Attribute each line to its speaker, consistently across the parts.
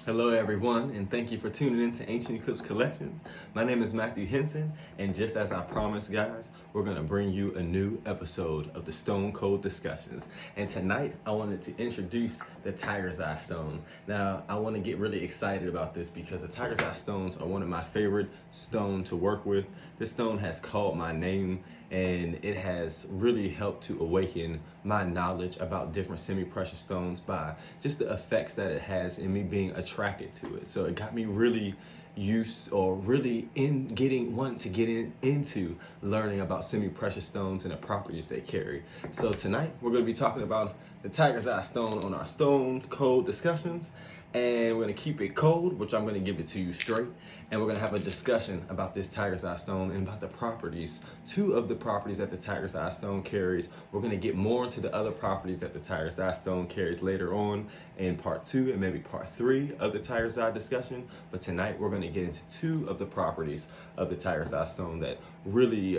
Speaker 1: Hello everyone, and thank you for tuning in to Ancient Eclipse Collections. My name is Matthew Henson, and just as I promised, guys, we're going to bring you a new episode of the Stone Cold Discussions. And tonight, I wanted to introduce the Tiger's Eye Stone. Now, I want to get really excited about this because the Tiger's Eye Stones are one of my favorite stones to work with. This stone has called my name, and it has really helped to awaken my knowledge about different semi-precious stones by just the effects that it has in me being attracted to it. So it got me really wanting to get into learning about semi-precious stones and the properties they carry. So tonight we're going to be talking about the Tiger's Eye Stone on our Stone Cold Discussions. And we're going to keep it cold, which I'm going to give it to you straight. And we're going to have a discussion about this Tiger's Eye Stone and about the properties, two of the properties that the Tiger's Eye Stone carries. We're going to get more into the other properties that the Tiger's Eye Stone carries later on in part 2 and maybe part 3 of the Tiger's Eye discussion. But tonight we're going to get into two of the properties of the Tiger's Eye Stone that really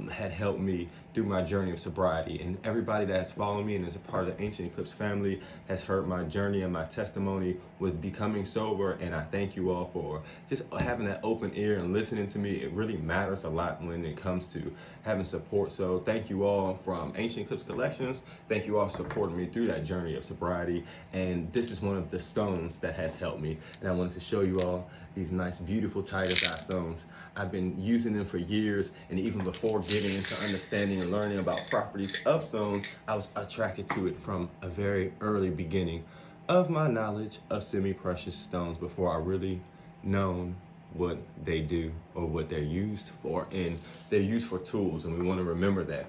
Speaker 1: had helped me through my journey of sobriety. And everybody that has followed me and is a part of the Ancient Eclipse family has heard my journey and my testimony with becoming sober. And I thank you all for just having that open ear and listening to me. It really matters a lot when it comes to having support. So thank you all from Ancient Eclipse Collections. Thank you all for supporting me through that journey of sobriety. And this is one of the stones that has helped me. And I wanted to show you all these nice, beautiful Tiger's Eye stones. I've been using them for years, and even before getting into understanding and learning about properties of stones, I was attracted to it from a very early beginning of my knowledge of semi-precious stones before I really known what they do or what they're used for. And they're used for tools, and we want to remember that.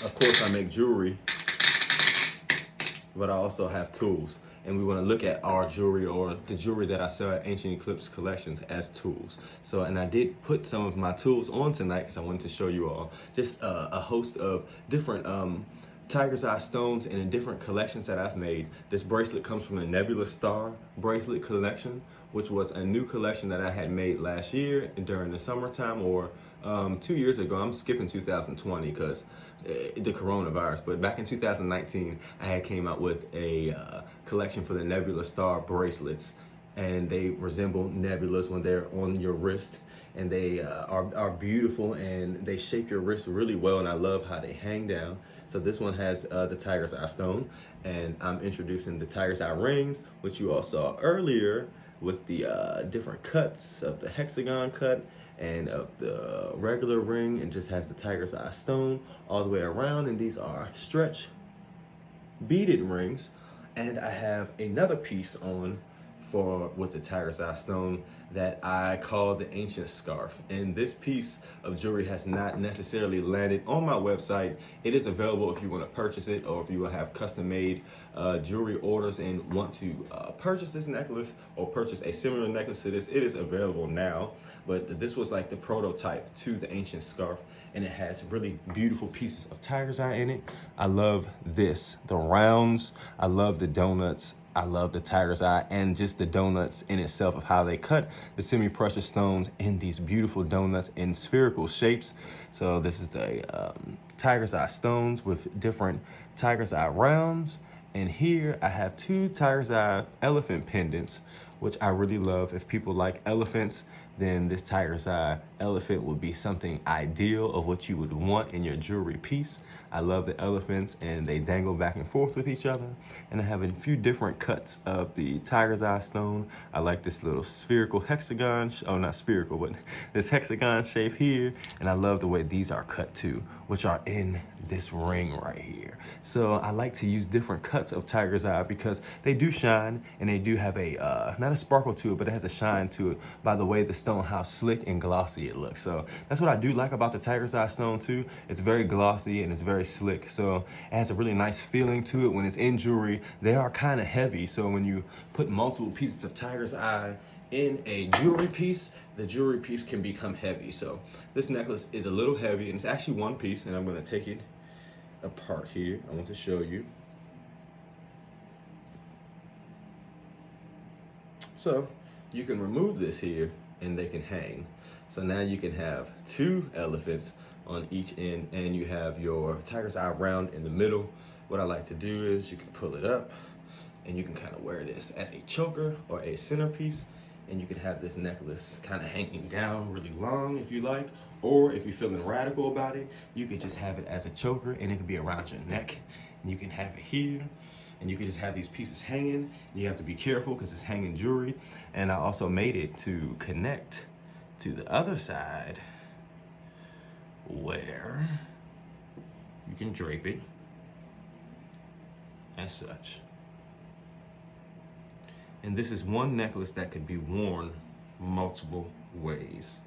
Speaker 1: Of course, I make jewelry, but I also have tools. And we want to look at our jewelry or the jewelry that I sell at Ancient Eclipse Collections as tools. So, and I did put some of my tools on tonight because I wanted to show you all just a host of different Tiger's Eye stones and in different collections that I've made. This bracelet comes from the Nebula Star bracelet collection, which was a new collection that I had made last year during the summertime, or 2 years ago. I'm skipping 2020 because the coronavirus, but back in 2019, I had came out with a collection for the Nebula Star bracelets, and they resemble nebulas when they're on your wrist, and they are beautiful, and they shape your wrist really well, and I love how they hang down. So this one has the Tiger's Eye stone, and I'm introducing the Tiger's Eye rings, which you all saw earlier with the different cuts of the hexagon cut and of the regular ring, and just has the Tiger's Eye stone all the way around. And these are stretch beaded rings. And I have another piece on with the Tiger's Eye stone that I call the Ancient Scarf. And this piece of jewelry has not necessarily landed on my website. It is available if you want to purchase it, or if you will have custom made jewelry orders and want to purchase this necklace or purchase a similar necklace to this. It is available now, but this was like the prototype to the Ancient Scarf, and it has really beautiful pieces of Tiger's Eye in it. I love this, the rounds. I love the donuts. I love the Tiger's Eye and just the donuts in itself of how they cut the semi-precious stones in these beautiful donuts in spherical shapes. So this is the Tiger's Eye stones with different Tiger's Eye rounds. And here I have two Tiger's Eye elephant pendants, which I really love. If people like elephants, then this Tiger's Eye elephant would be something ideal of what you would want in your jewelry piece. I love the elephants, and they dangle back and forth with each other. And I have a few different cuts of the Tiger's Eye stone. I like this little spherical hexagon, not spherical, but this hexagon shape here. And I love the way these are cut too, which are in this ring right here. So I like to use different cuts of Tiger's Eye because they do shine, and they do have a, not a sparkle to it, but it has a shine to it by the way the stone, how slick and glossy it looks. So that's what I do like about the Tiger's Eye stone too. It's very glossy and it's very slick. So it has a really nice feeling to it when it's in jewelry. They are kind of heavy. So when you put multiple pieces of Tiger's Eye in a jewelry piece, the jewelry piece can become heavy. So this necklace is a little heavy, and it's actually one piece, and I'm going to take it apart here. I want to show you. So you can remove this here and they can hang. So now you can have two elephants on each end, and you have your Tiger's Eye round in the middle. What I like to do is you can pull it up and you can kind of wear this as a choker or a centerpiece, and you can have this necklace kind of hanging down really long if you like, or if you're feeling radical about it, you could just have it as a choker, and it can be around your neck, and you can have it here, and you can just have these pieces hanging, and you have to be careful because it's hanging jewelry. And I also made it to connect to the other side where you can drape it as such. And this is one necklace that could be worn multiple ways.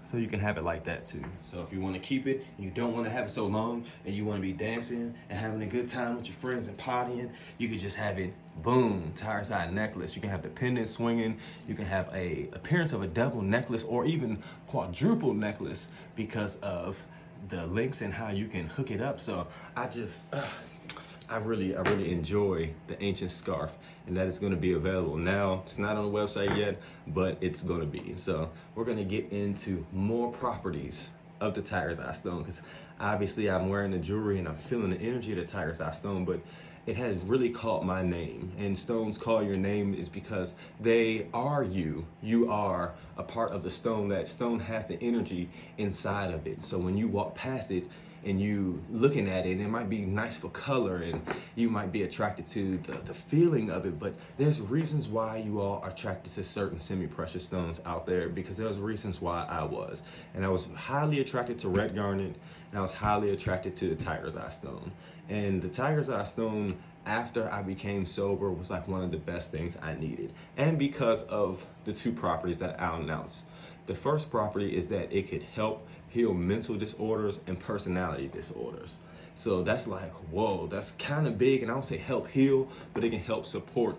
Speaker 1: So you can have it like that too. So if you want to keep it, and you don't want to have it so long, and you want to be dancing and having a good time with your friends and partying, you could just have it, boom, tire side necklace. You can have the pendant swinging. You can have a appearance of a double necklace or even quadruple necklace because of the links and how you can hook it up. So I really enjoy the ancient scarf, and that is going to be available now. It's not on the website yet, but it's going to be. So we're going to get into more properties of the tiger's eye stone, because obviously I'm wearing the jewelry and I'm feeling the energy of the tiger's eye stone, but it has really called my name. And stones call your name is because they are you. You are a part of the stone. That stone has the energy inside of it. So when you walk past it, and you looking at it, and it might be nice for color, and you might be attracted to the feeling of it, but there's reasons why you all are attracted to certain semi-precious stones out there, because there's reasons why I was. And I was highly attracted to red garnet, and I was highly attracted to the tiger's eye stone. And the tiger's eye stone, after I became sober, was like one of the best things I needed. And because of the two properties that I'll announce. The first property is that it could help heal mental disorders and personality disorders. So that's like, whoa, that's kind of big. And I don't say help heal, but it can help support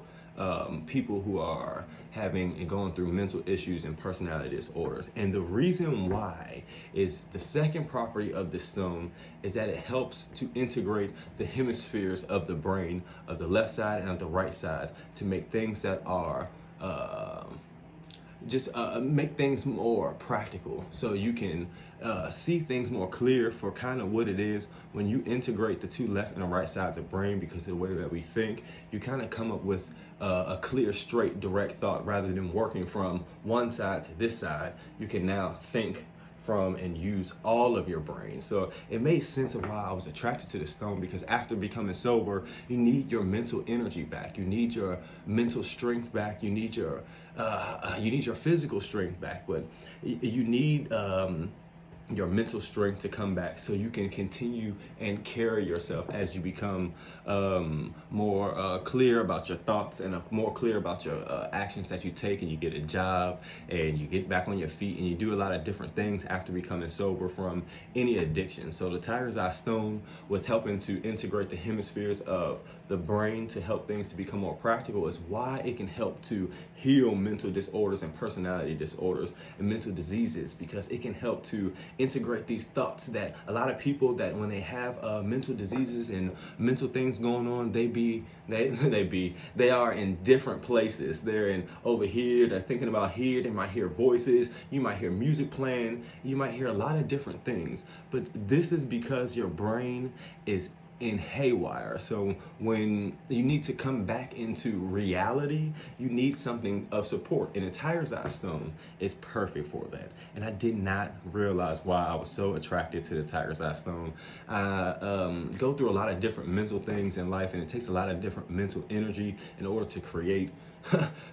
Speaker 1: people who are having and going through mental issues and personality disorders. And the reason why is the second property of this stone is that it helps to integrate the hemispheres of the brain of the left side and of the right side to make things that are make things more practical, so you can see things more clear for kind of what it is. When you integrate the two left and the right sides of brain, because of the way that we think, you kind of come up with a clear, straight, direct thought rather than working from one side to this side. You can now think from and use all of your brain. So it made sense of why I was attracted to the stone, because after becoming sober, you need your mental energy back. You need your mental strength back. You need your physical strength back, but you need your mental strength to come back so you can continue and carry yourself as you become more clear about your thoughts and more clear about your actions that you take, and you get a job and you get back on your feet and you do a lot of different things after becoming sober from any addiction. So the tiger's eye stone, with helping to integrate the hemispheres of the brain to help things to become more practical, is why it can help to heal mental disorders and personality disorders and mental diseases, because it can help to integrate these thoughts that a lot of people, that when they have mental diseases and mental things going on, they are in different places. They're in over here, they're thinking about here, they might hear voices, you might hear music playing, you might hear a lot of different things, but this is because your brain is in haywire. So when you need to come back into reality, you need something of support, and a tiger's eye stone is perfect for that. And I did not realize why I was so attracted to the tiger's eye stone. I go through a lot of different mental things in life, and it takes a lot of different mental energy in order to create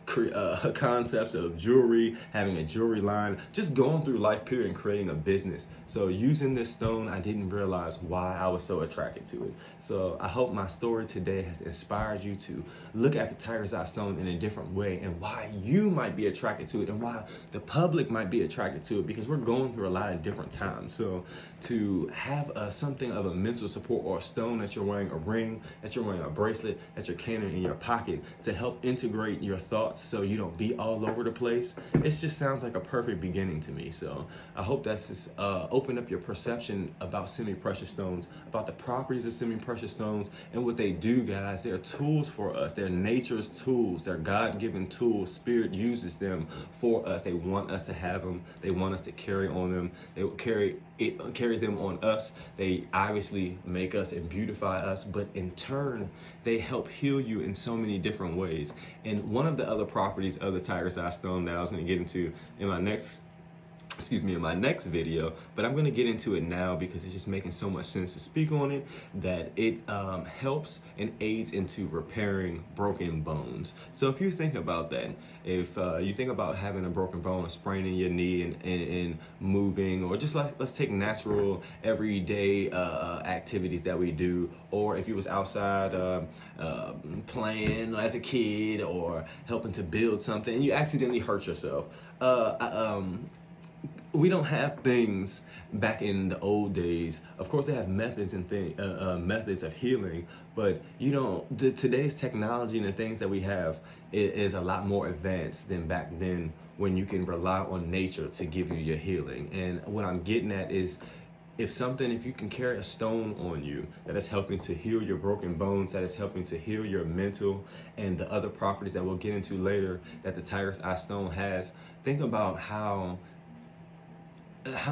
Speaker 1: concepts of jewelry, having a jewelry line, just going through life period and creating a business. So using this stone, I didn't realize why I was so attracted to it. So I hope my story today has inspired you to look at the tiger's eye stone in a different way, and why you might be attracted to it, and why the public might be attracted to it, because we're going through a lot of different times. So to have something of a mental support, or a stone that you're wearing, a ring that you're wearing, a bracelet that you're carrying in your pocket to help integrate your thoughts so you don't be all over the place, it just sounds like a perfect beginning to me. So I hope that's just opened up your perception about semi-precious stones, about the properties of semi-precious stones and what they do, guys. They're tools for us. They're nature's tools. They're God-given tools. Spirit uses them for us. They want us to have them. They want us to carry on them. They will carry them on us. They obviously make us and beautify us, but in turn, they help heal you in so many different ways. And one of the other properties of the tiger's eye stone that I was going to get into in my next video, but I'm going to get into it now because it's just making so much sense to speak on it, that it helps and aids into repairing broken bones. So if you think about that, if you think about having a broken bone, a sprain in your knee and moving, or just let's take natural everyday activities that we do, or if you was outside playing as a kid or helping to build something and you accidentally hurt yourself. We don't have things back in the old days. Of course, they have methods and methods of healing, but today's technology and the things that we have is a lot more advanced than back then, when you can rely on nature to give you your healing. And what I'm getting at is, if you can carry a stone on you that is helping to heal your broken bones, that is helping to heal your mental and the other properties that we'll get into later that the tiger's eye stone has, think about how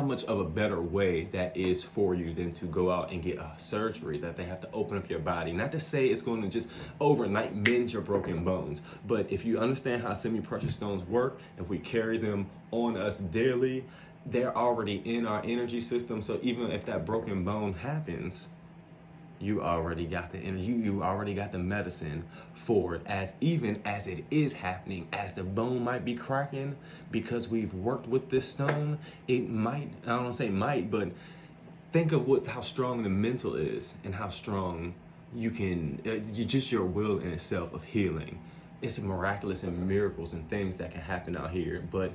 Speaker 1: much of a better way that is for you than to go out and get a surgery that they have to open up your body. Not to say it's going to just overnight mend your broken bones, but if you understand how semi-precious stones work, if we carry them on us daily, they're already in our energy system. So even if that broken bone happens, you already got the energy, you already got the medicine for it, even as it is happening, as the bone might be cracking, because we've worked with this stone. It might, I don't want to say might, but think of how strong the mental is and how strong you can, just your will in itself of healing. It's miraculous and miracles and things that can happen out here, but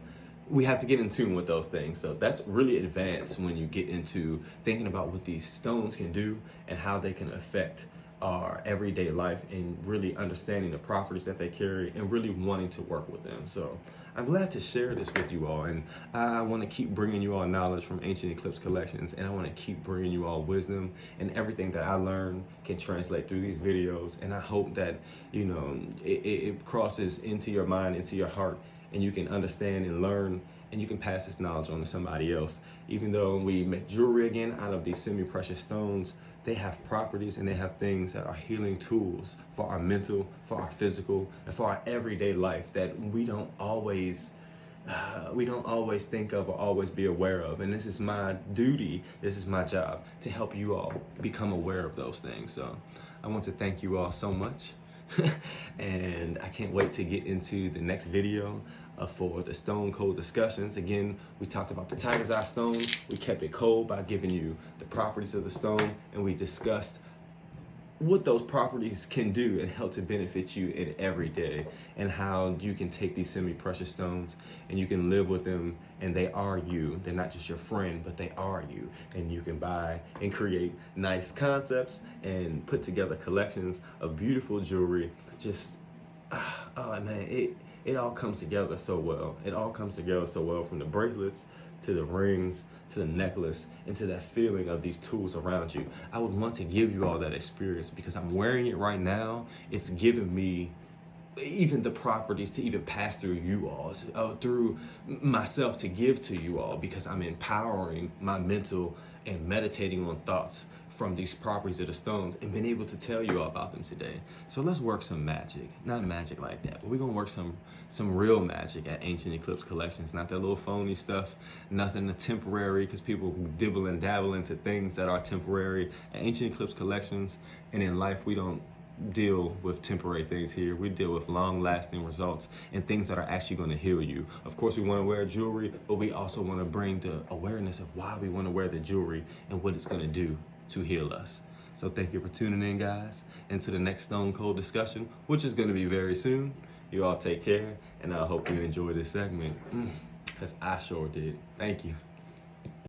Speaker 1: we have to get in tune with those things. So that's really advanced when you get into thinking about what these stones can do and how they can affect our everyday life, and really understanding the properties that they carry and really wanting to work with them. So I'm glad to share this with you all, and I want to keep bringing you all knowledge from Ancient Eclipse Collections, and I want to keep bringing you all wisdom, and everything that I learn can translate through these videos. And I hope that it crosses into your mind, into your heart, and you can understand and learn, and you can pass this knowledge on to somebody else. Even though we make jewelry again out of these semi-precious stones, they have properties and they have things that are healing tools for our mental, for our physical, and for our everyday life that we don't always think of or always be aware of. And this is my duty, this is my job, to help you all become aware of those things. So I want to thank you all so much. And I can't wait to get into the next video for the stone cold discussions. Again, we talked about the tiger's eye stone. We kept it cold by giving you the properties of the stone, and we discussed what those properties can do and help to benefit you in every day, and how you can take these semi-precious stones and you can live with them, and they are you. They're not just your friend, but they are you. And you can buy and create nice concepts and put together collections of beautiful jewelry. Just, oh man, it all comes together so well. It all comes together so well, from the bracelets to the rings, to the necklace, and to that feeling of these tools around you. I would want to give you all that experience because I'm wearing it right now. It's giving me even the properties to even pass through you all, through myself to give to you all, because I'm empowering my mental and meditating on thoughts from these properties of the stones, and been able to tell you all about them today. So let's work some magic. Not magic like that, but we're gonna work some real magic at Ancient Eclipse Collections. Not that little phony stuff, nothing temporary, because people dibble and dabble into things that are temporary. At Ancient Eclipse Collections and in life, we don't deal with temporary things here. We deal with long-lasting results and things that are actually going to heal you. Of course, we want to wear jewelry, but we also want to bring the awareness of why we want to wear the jewelry and what it's going to do to heal us. So thank you for tuning in, guys, into the next Stone Cold discussion, which is going to be very soon. You all take care, and I hope you enjoy this segment, because I sure did. Thank you.